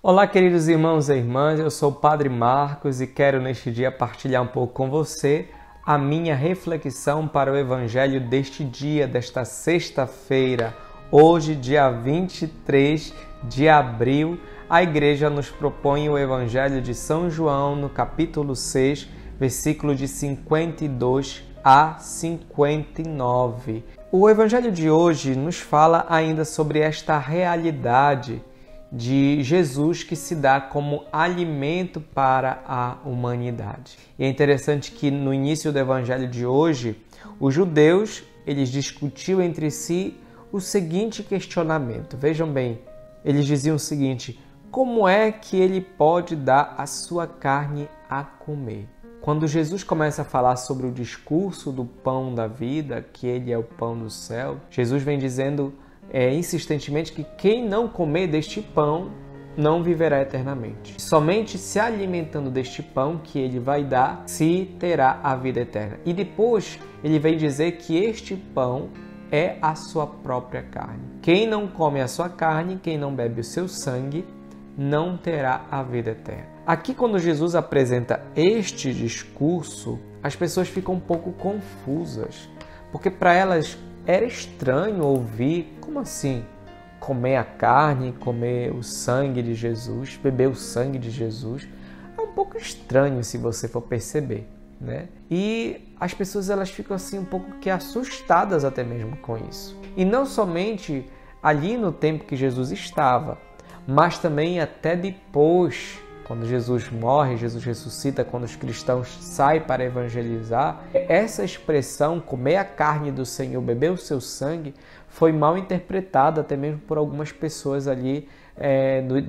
Olá, queridos irmãos e irmãs, eu sou o Padre Marcos e quero neste dia partilhar um pouco com você a minha reflexão para o Evangelho deste dia, desta sexta-feira. Hoje, dia 23 de abril, a Igreja nos propõe o Evangelho de São João, no capítulo 6, versículo de 52 a 59. O Evangelho de hoje nos fala ainda sobre esta realidade de Jesus que se dá como alimento para a humanidade. E é interessante que no início do Evangelho de hoje, os judeus, eles discutiam entre si o seguinte questionamento. Vejam bem, eles diziam o seguinte: como é que ele pode dar a sua carne a comer? Quando Jesus começa a falar sobre o discurso do pão da vida, que ele é o pão do céu, Jesus vem dizendo insistentemente que quem não comer deste pão não viverá eternamente. Somente se alimentando deste pão que ele vai dar, se terá a vida eterna. E depois ele vem dizer que este pão é a sua própria carne. Quem não come a sua carne, quem não bebe o seu sangue, não terá a vida eterna. Aqui, quando Jesus apresenta este discurso, as pessoas ficam um pouco confusas, porque para elas era estranho ouvir, como assim? Comer a carne, comer o sangue de Jesus, beber o sangue de Jesus. É um pouco estranho se você for perceber, né? E as pessoas elas ficam assim um pouco que assustadas até mesmo com isso. E não somente ali no tempo que Jesus estava, mas também até depois, quando Jesus morre, Jesus ressuscita, quando os cristãos saem para evangelizar, essa expressão, comer a carne do Senhor, beber o seu sangue, foi mal interpretada até mesmo por algumas pessoas ali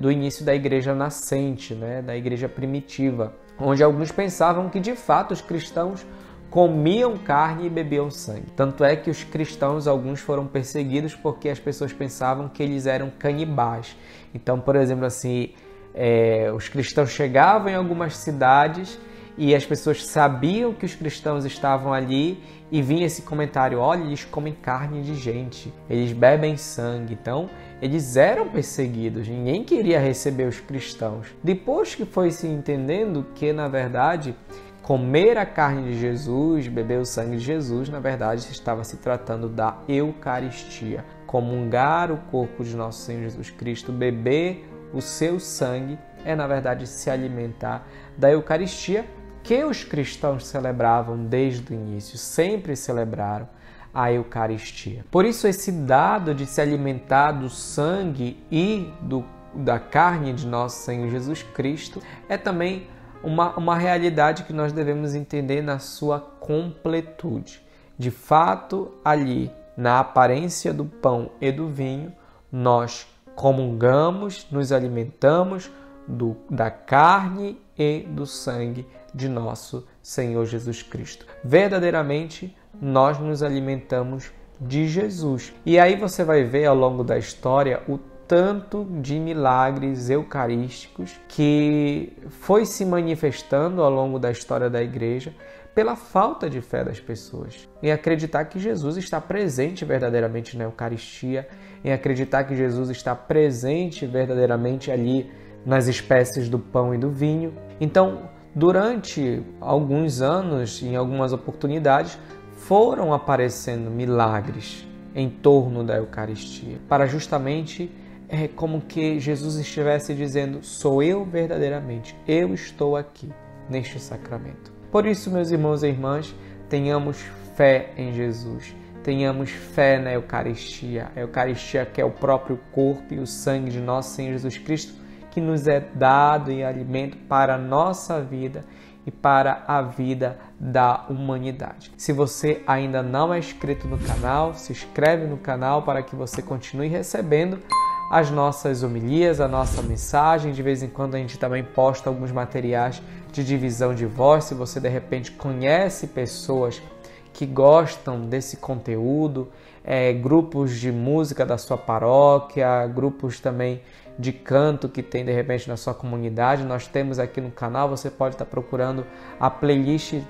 do início da igreja nascente, né, da igreja primitiva, onde alguns pensavam que de fato os cristãos comiam carne e bebiam sangue. Tanto é que os cristãos, alguns foram perseguidos porque as pessoas pensavam que eles eram canibais. Então, por exemplo, assim, os cristãos chegavam em algumas cidades e as pessoas sabiam que os cristãos estavam ali e vinha esse comentário: olha, eles comem carne de gente, eles bebem sangue. Então, eles eram perseguidos, ninguém queria receber os cristãos. Depois que foi se entendendo que, na verdade, comer a carne de Jesus, beber o sangue de Jesus, na verdade, estava se tratando da Eucaristia. Comungar o corpo de nosso Senhor Jesus Cristo, beber o seu sangue, é na verdade se alimentar da Eucaristia, que os cristãos celebravam desde o início, sempre celebraram a Eucaristia. Por isso esse dado de se alimentar do sangue e da carne de nosso Senhor Jesus Cristo é também uma realidade que nós devemos entender na sua completude. De fato, ali, na aparência do pão e do vinho, nós comungamos, nos alimentamos da carne e do sangue de nosso Senhor Jesus Cristo. Verdadeiramente, nós nos alimentamos de Jesus. E aí você vai ver ao longo da história o tanto de milagres eucarísticos que foi se manifestando ao longo da história da igreja pela falta de fé das pessoas, em acreditar que Jesus está presente verdadeiramente na Eucaristia, em acreditar que Jesus está presente verdadeiramente ali nas espécies do pão e do vinho. Então, durante alguns anos, em algumas oportunidades, foram aparecendo milagres em torno da Eucaristia, para justamente como que Jesus estivesse dizendo: sou eu verdadeiramente, eu estou aqui neste sacramento. Por isso, meus irmãos e irmãs, tenhamos fé em Jesus, tenhamos fé na Eucaristia, a Eucaristia que é o próprio corpo e o sangue de nosso Senhor Jesus Cristo, que nos é dado em alimento para a nossa vida e para a vida da humanidade. Se você ainda não é inscrito no canal, se inscreve no canal para que você continue recebendo as nossas homilias, a nossa mensagem. De vez em quando a gente também posta alguns materiais de divisão de voz. Se você de repente conhece pessoas que gostam desse conteúdo, grupos de música da sua paróquia, grupos também de canto que tem de repente na sua comunidade, nós temos aqui no canal. Você pode estar procurando a playlist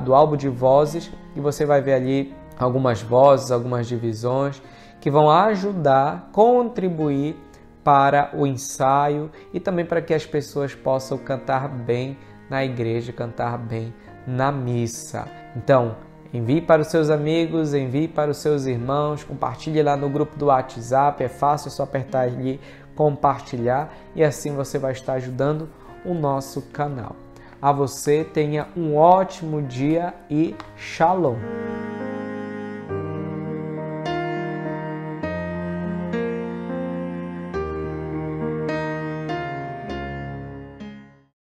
do álbum de vozes e você vai ver ali algumas vozes, algumas divisões que vão ajudar, contribuir para o ensaio e também para que as pessoas possam cantar bem na igreja, cantar bem na missa. Então, envie para os seus amigos, envie para os seus irmãos, compartilhe lá no grupo do WhatsApp, é fácil, é só apertar ali, compartilhar e assim você vai estar ajudando o nosso canal. A você, tenha um ótimo dia e Shalom!